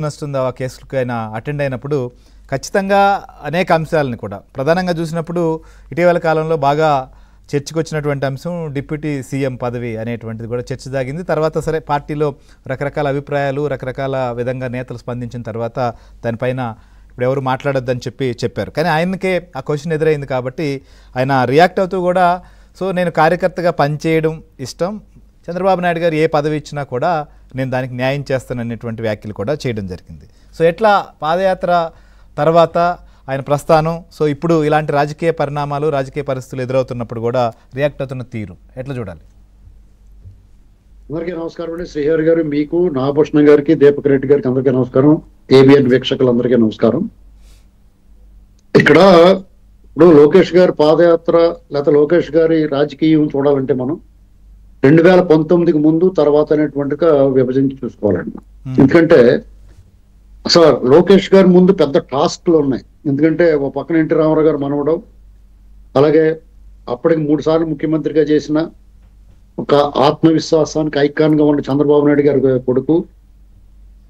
నస్తుందా ఆ కేసులకు ఆయన అటెండ్ అయినప్పుడు ఖచ్చితంగా అనేక అంశాలను కూడా ప్రధానంగా చూసినప్పుడు ఇటీవల కాలంలో బాగా చర్చకు వచ్చినటువంటి అంశం డిప్యూటీ సీఎం పదవి అనేటువంటిది కూడా చర్చ సాగింది. తర్వాత సరే పార్టీలో రకరకాల అభిప్రాయాలు రకరకాల విధంగా నేతలు స్పందించిన తర్వాత దానిపైన ఇప్పుడు ఎవరు మాట్లాడొద్దని చెప్పారు. కానీ ఆయనకే ఆ క్వశ్చన్ ఎదురైంది కాబట్టి ఆయన రియాక్ట్ అవుతూ కూడా సో నేను కార్యకర్తగా పనిచేయడం ఇష్టం, చంద్రబాబు నాయుడు గారు ఏ పదవి ఇచ్చినా కూడా నేను దానికి న్యాయం చేస్తాననేటువంటి వ్యాఖ్యలు కూడా చేయడం జరిగింది. సో ఎట్లా పాదయాత్ర తర్వాత ఆయన ప్రస్థానం, సో ఇప్పుడు ఇలాంటి రాజకీయ పరిణామాలు రాజకీయ పరిస్థితులు ఎదురవుతున్నప్పుడు కూడా రియాక్ట్ అవుతున్న తీరు ఎట్లా చూడాలి? అందరికీ నమస్కారం అండి. శ్రీహరి గారు, మీకు, నాగభూషణ గారికి, దీపక్ రెడ్డి గారికి అందరికీ నమస్కారం. ఏబిఎన్ వీక్షకులందరికీ నమస్కారం. ఇక్కడ ఇప్పుడు లోకేష్ గారి పాదయాత్ర లేకపోతే లోకేష్ గారి రాజకీయం చూడాలంటే మనం 2019కి ముందు తర్వాత అనేటువంటిగా విభజించి చూసుకోవాలండి. ఎందుకంటే అసలు లోకేష్ గారి ముందు పెద్ద టాస్క్లు ఉన్నాయి. ఎందుకంటే ఒక పక్కన ఎన్టీ రామారావు గారు మనవడం, అలాగే అప్పటికి 3 సార్లు ముఖ్యమంత్రిగా చేసిన ఒక ఆత్మవిశ్వాసానికి ఐకాన్ గా ఉన్న చంద్రబాబు నాయుడు గారి కొడుకు,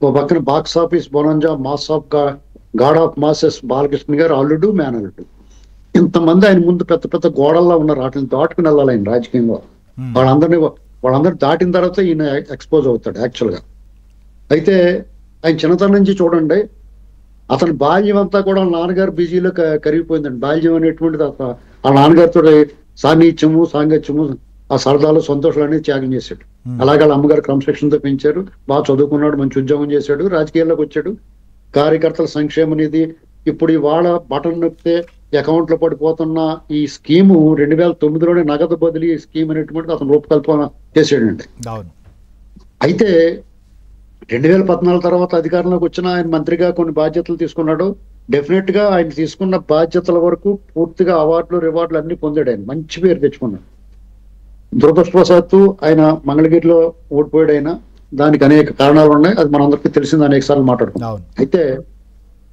ఒక పక్కన box office bonanza mass of God of masses Balakrishna గారు అల్లుడు మేనల్లుడు. ఇంతమంది ఆయన ముందు పెద్ద పెద్ద గోడల్లా ఉన్నారు. వాటిని దాటుకుని వెళ్ళాలి ఆయన రాజకీయంలో. వాళ్ళందరూ దాటిన తర్వాత ఈయన ఎక్స్పోజ్ అవుతాడు యాక్చువల్ గా. అయితే ఆయన చిన్నతనం నుంచి చూడండి, అతని బాల్యం అంతా కూడా వాళ్ళ నాన్నగారు బిజీలో కరిగిపోయిందండి. బాల్యం అనేటువంటిది వాళ్ళ నాన్నగారితో సాన్నిధ్యము సాంగత్యము ఆ సరదాలు సంతోషాలు అనేది త్యాగం చేశాడు. అలాగే వాళ్ళ అమ్మగారు క్రమశిక్షణతో పెంచారు, బాగా చదువుకున్నాడు, మంచి ఉద్యోగం చేశాడు, రాజకీయాల్లోకి వచ్చాడు. కార్యకర్తల సంక్షేమం అనేది ఇప్పుడు ఇవాళ బటన్ నొక్కితే అకౌంట్ లో పడిపోతున్న ఈ స్కీము 2009లోనే నగదు బదిలీ స్కీమ్ అనేటువంటిది అతను రూపకల్పన చేసాడండి. అయితే 2014 తర్వాత అధికారంలోకి వచ్చిన ఆయన మంత్రిగా కొన్ని బాధ్యతలు తీసుకున్నాడు. డెఫినెట్ గా ఆయన తీసుకున్న బాధ్యతల వరకు పూర్తిగా అవార్డులు రివార్డులు అన్ని పొందాడు. ఆయన మంచి పేరు తెచ్చుకున్నాడు. దురదృష్టవశాత్తు ఆయన మంగళగిరిలో ఓడిపోయాడు. ఆయన దానికి అనేక కారణాలు ఉన్నాయి, అది మనందరికీ తెలిసింది, అనేక సార్లు మాట్లాడుకున్నాం. అయితే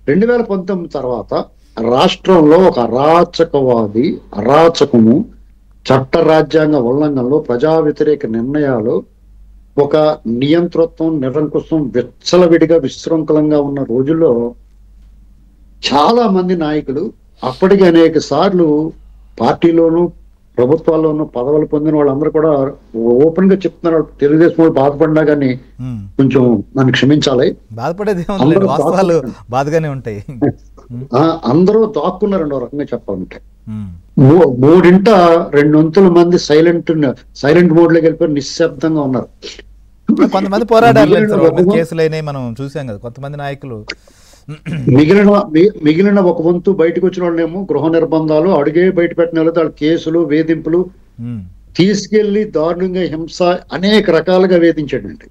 2019 తర్వాత రాష్ట్రంలో ఒక అరాచకము, చట్ట రాజ్యాంగ ఉల్లంఘనలు, ప్రజా వ్యతిరేక నిర్ణయాలు, ఒక నియంతృత్వం, నిరంకుశం విచ్చలవిడిగా విశృంఖలంగా ఉన్న రోజుల్లో చాలా మంది నాయకులు అప్పటికి అనేక సార్లు పార్టీలోనూ ప్రభుత్వాల్లోనూ పదవులు పొందిన వాళ్ళందరూ కూడా ఓపెన్ గా చెప్తున్నారు. తెలుగుదేశం వాళ్ళు బాధపడినా కానీ కొంచెం నన్ను క్షమించాలి, బాధగానే ఉంటాయి. అందరూ దాక్కున్నారండి. ఒక రకంగా చెప్పాలంటే 2 మంది సైలెంట్ మోడ్ లోకి వెళ్ళిపోయి నిశ్శబ్దంగా ఉన్నారు. కొంతమంది పోరాడారు, కేసులైనాయి, మనం చూసాం కదా. కొంతమంది నాయకులు మిగిలిన ఒక వంతు బయటకు వచ్చిన వాళ్ళేమో గృహ నిర్బంధాలు, అడిగే బయట పెట్టిన వాళ్ళ కేసులు, వేధింపులు, తీసుకెళ్లి దారుణంగా హింస అనేక రకాలుగా వేధించాడండి.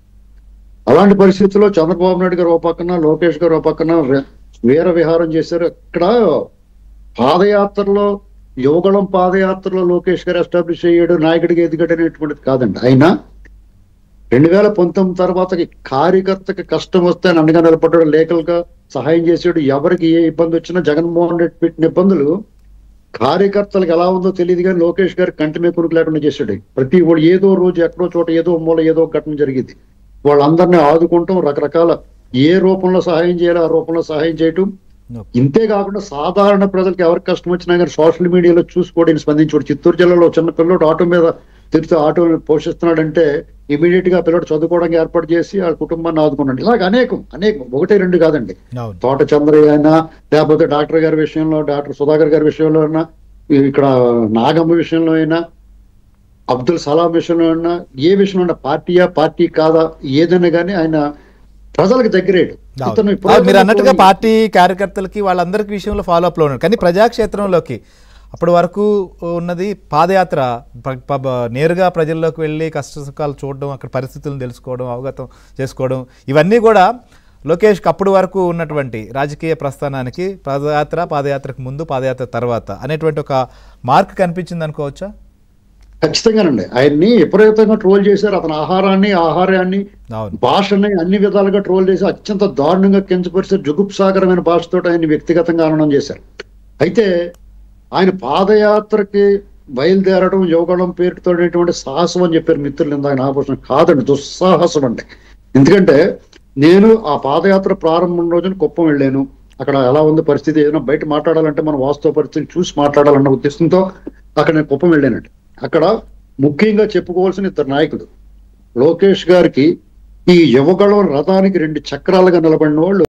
అలాంటి పరిస్థితుల్లో చంద్రబాబు నాయుడు గారు ఒక పక్కన, లోకేష్ గారు ఒక పక్కన వీర విహారం చేశారు. ఇక్కడ పాదయాత్రలో, యువగళం పాదయాత్రలో లోకేష్ గారు ఎస్టాబ్లిష్ అయ్యాడు, నాయకుడికి ఎదిగాడు అనేటువంటిది కాదండి. అయినా 2019 తర్వాత కార్యకర్తకి కష్టం వస్తే ఆయన అండగా నిలబడ్డాడు, లేఖలుగా సహాయం చేశాడు. ఎవరికి ఏ ఇబ్బంది వచ్చినా జగన్మోహన్ రెడ్డి పెట్టిన ఇబ్బందులు కార్యకర్తలకు ఎలా ఉందో తెలియదు కానీ లోకేష్ గారు కంటి మీద కునుకు లేకుండా చేశాడు. ప్రతి వాడు ఏదో రోజు ఎక్కడో చోట ఏదో మూల ఏదో ఘటన జరిగింది. వాళ్ళందరినీ ఆదుకుంటాం, రకరకాల ఏ రూపంలో సహాయం చేయాలో ఆ రూపంలో సహాయం చేయటం. ఇంతే కాకుండా సాధారణ ప్రజలకు ఎవరికి కష్టం వచ్చినా కానీ సోషల్ మీడియాలో చూసుకోవడానికి స్పందించాడు. చిత్తూరు జిల్లాలో చిన్న పిల్లడు ఆటో మీద తిరుగుతూ ఆటో పోషిస్తున్నాడంటే ఇమీడియట్ గా పిల్లడు చదువుకోవడానికి ఏర్పాటు చేసి ఆ కుటుంబాన్ని ఆదుకున్నాడు. ఇలాగ అనేకం 1, 2 కాదండి. తోట చంద్రయ్య అయినా, లేకపోతే డాక్టర్ గారి విషయంలో, డాక్టర్ సుధాకర్ గారి విషయంలో అయినా, ఇక్కడ నాగమ్మ విషయంలో అయినా, అబ్దుల్ సలాం విషయంలో అయినా, ఏ విషయంలో అయినా, పార్టీ కాదా ఏదైనా కానీ ఆయన ప్రజలకు దగ్గరేడు. మీరు అన్నట్టుగా పార్టీ కార్యకర్తలకి వాళ్ళందరికీ విషయంలో ఫాలో అప్ లో ఉన్నారు. కానీ ప్రజాక్షేత్రంలోకి అప్పటి వరకు ఉన్నది పాదయాత్ర, నేరుగా ప్రజల్లోకి వెళ్ళి కష్ట సుఖాలు చూడడం, అక్కడ పరిస్థితులను తెలుసుకోవడం, అవగతం చేసుకోవడం, ఇవన్నీ కూడా లోకేష్కి అప్పటి వరకు ఉన్నటువంటి రాజకీయ ప్రస్థానానికి పాదయాత్రకు ముందు, పాదయాత్ర తర్వాత అనేటువంటి ఒక మార్క్ కనిపించింది అనుకోవచ్చా? ఖచ్చితంగానండి. ఆయన్ని విపరీతంగా ట్రోల్ చేశారు. అతని ఆహార్యాన్ని, భాషని అన్ని విధాలుగా ట్రోల్ చేసి అత్యంత దారుణంగా కించపరిచారు. జుగుప్సాగరమైన భాషతో ఆయన్ని వ్యక్తిగతంగా ఆనందం చేశారు. అయితే ఆయన పాదయాత్రకి బయలుదేరడం యువగళం పేరుతో సాహసం అని చెప్పారు మిత్రులు ఇందాక నాగభూషణం. కాదండి, దుస్సాహసం అండి. ఎందుకంటే నేను ఆ పాదయాత్ర ప్రారంభం రోజున కుప్పం వెళ్ళాను. అక్కడ ఎలా ఉంది పరిస్థితి, ఏదైనా బయట మాట్లాడాలంటే మనం వాస్తవ పరిస్థితిని చూసి మాట్లాడాలన్న ఉద్దేశంతో అక్కడ నేను కుప్పం వెళ్ళానండి. అక్కడ ముఖ్యంగా చెప్పుకోవాల్సిన ఇద్దరు నాయకులు. లోకేష్ గారికి ఈ యువగళం రథానికి 2 చక్రాలుగా నిలబడిన వాళ్ళు